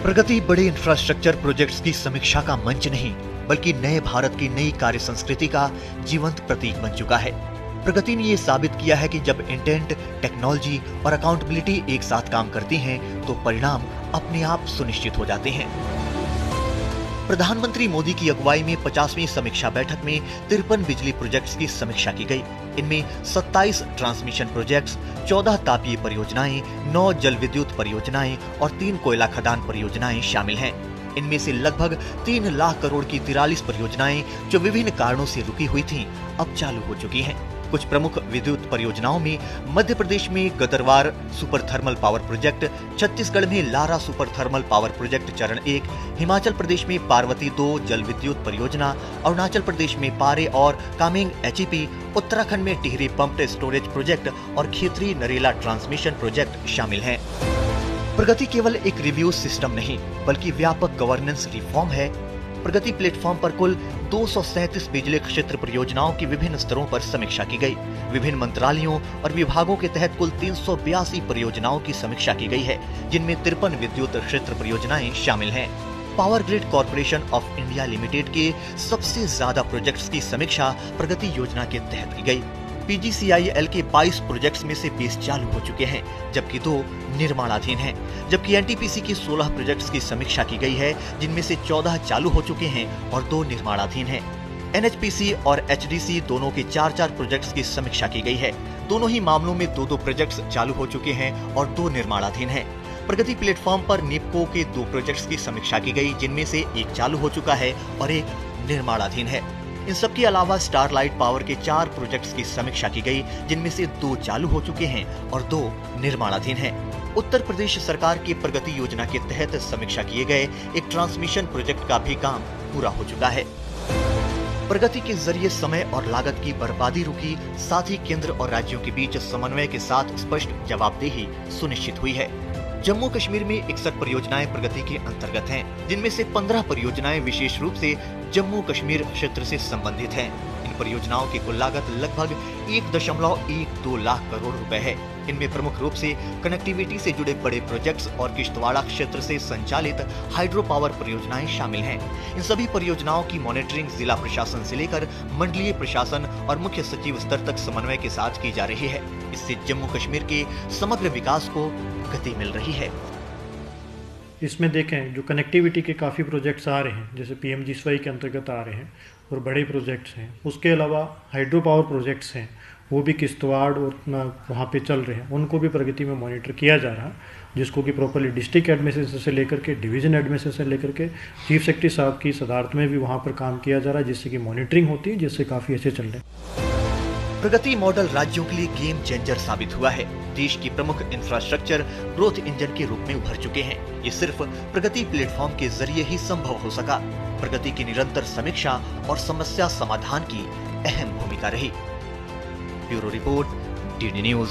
प्रगति बड़े infrastructure projects की समीक्षा का मंच नहीं, बल्कि नए भारत की नई कार्य संस्कृति का जीवंत प्रतीक बन चुका है। प्रगति ने ये साबित किया है कि जब इंटेंट, टेक्नोलॉजी और अकाउंटेबिलिटी एक साथ काम करती हैं, तो परिणाम अपने आप सुनिश्चित हो जाते हैं। प्रधानमंत्री मोदी की अगुवाई में 50वीं समीक्षा बैठक में 53 बिजली प्रोजेक्ट्स की समीक्षा की गई। इनमें 27 ट्रांसमिशन प्रोजेक्ट्स, 14 तापीय परियोजनाएं, 9 जल विद्युत परियोजनाएं और 3 कोयला खदान परियोजनाएं शामिल हैं। इनमें से लगभग 3 लाख करोड़ की 43 परियोजनाएं जो विभिन्न कारणों से रुकी हुई थीं, अब चालू हो चुकी हैं। कुछ प्रमुख विद्युत परियोजनाओं में मध्य प्रदेश में Gadarwara super thermal power project, Chhattisgarh में Lara super thermal power project चरण 1, हिमाचल प्रदेश में पार्वती 2 जल विद्युत परियोजना, अरुणाचल प्रदेश में पारे और कामेंग HEP, उत्तराखंड में टिहरी पंप्ड स्टोरेज प्रोजेक्ट और खेतरी नरेला ट्रांसमिशन प्रोजेक्ट शामिल हैं। प्रगति केवल एक रिव्यू सिस्टम नहीं, बल्कि व्यापक गवर्नेंस रिफॉर्म है। प्रगति प्लेटफॉर्म पर कुल 237 बिजली क्षेत्र परियोजनाओं की विभिन्न स्तरों पर समीक्षा की गई। विभिन्न मंत्रालयों और विभागों के तहत कुल 382 परियोजनाओं की समीक्षा की गई है, जिनमें 53 विद्युत क्षेत्र परियोजनाएं शामिल हैं। Power grid corporation of India limited के सबसे ज्यादा प्रोजेक्ट्स की समीक्षा प्रगति योजना के तहत की गई। PGCIL के 22 प्रोजेक्ट्स में से 20 चालू हो चुके हैं, जबकि 2 निर्माणाधीन हैं। जबकि NTPC की 16 प्रोजेक्ट्स की समीक्षा की गई है, जिनमें से 14 चालू हो चुके हैं और 2 निर्माणाधीन हैं। NHPC और HDC दोनों के 4-4 प्रोजेक्ट्स की समीक्षा की गई है। दोनों ही मामलों में 2-2 प्रोजेक्ट्स चालू हो चुके हैं और 2 निर्माणाधीन हैं। प्रगति प्लेटफॉर्म पर निपको के 2 प्रोजेक्ट्स की समीक्षा की गई, जिनमें से 1 चालू हो चुका है और 1 निर्माणाधीन है। इन सबके अलावा स्टारलाइट पावर के 4 प्रोजेक्ट्स की समीक्षा की गई, जिनमें से 2 चालू हो चुके हैं और 2 निर्माणाधीन हैं। उत्तर प्रदेश सरकार की प्रगति योजना के तहत समीक्षा किए गए एक ट्रांसमिशन प्रोजेक्ट का भी काम पूरा हो चुका है। प्रगति के जरिए समय और लागत की बर्बादी रुकी, साथ ही केंद्र और राज्यों के बीच समन्वय के साथ स्पष्ट जवाबदेही सुनिश्चित हुई है। जम्मू कश्मीर में 61 परियोजनाएं प्रगति के अंतर्गत हैं, जिनमें से 15 परियोजनाएं विशेष रूप से जम्मू कश्मीर क्षेत्र से संबंधित हैं। इन परियोजनाओं की कुल लागत लगभग 1.12 लाख करोड़ रुपए है। इनमें प्रमुख रूप से कनेक्टिविटी से जुड़े बड़े प्रोजेक्ट्स और किश्तवाड़ा क्षेत्र से संचालित हाइड्रो पावर परियोजनाएं शामिल हैं। इन सभी परियोजनाओं की मॉनिटरिंग जिला प्रशासन से लेकर मंडलीय प्रशासन और मुख्य सचिव स्तर तक समन्वय के साथ की जा रही है। इससे जम्मू कश्मीर के समग्र विकास को गति मिल रही है। इसमें देखें जो कनेक्टिविटी के काफ़ी प्रोजेक्ट्स आ रहे हैं, जैसे PMGSY के अंतर्गत आ रहे हैं और बड़े प्रोजेक्ट्स हैं। उसके अलावा हाइड्रो पावर प्रोजेक्ट्स हैं, वो भी किश्तवाड़ और वहाँ पे चल रहे हैं, उनको भी प्रगति में मॉनिटर किया जा रहा है, जिसको कि प्रॉपरली डिस्ट्रिक्ट एडमिनिस्ट्रेशन से लेकर के डिवीजन एडमिनिस्ट्रेशन से लेकर के चीफ सेक्रेटरी साहब की सदारत में भी वहाँ पर काम किया जा रहा है, जिससे कि मॉनिटरिंग होती है, जिससे काफ़ी अच्छे चल रहे हैं। प्रगति मॉडल राज्यों के लिए गेम चेंजर साबित हुआ है। देश की प्रमुख इंफ्रास्ट्रक्चर ग्रोथ इंजन के रूप में उभर चुके हैं। ये सिर्फ प्रगति प्लेटफॉर्म के जरिए ही संभव हो सका। प्रगति की निरंतर समीक्षा और समस्या समाधान की अहम भूमिका रही। Bureau report, DD news.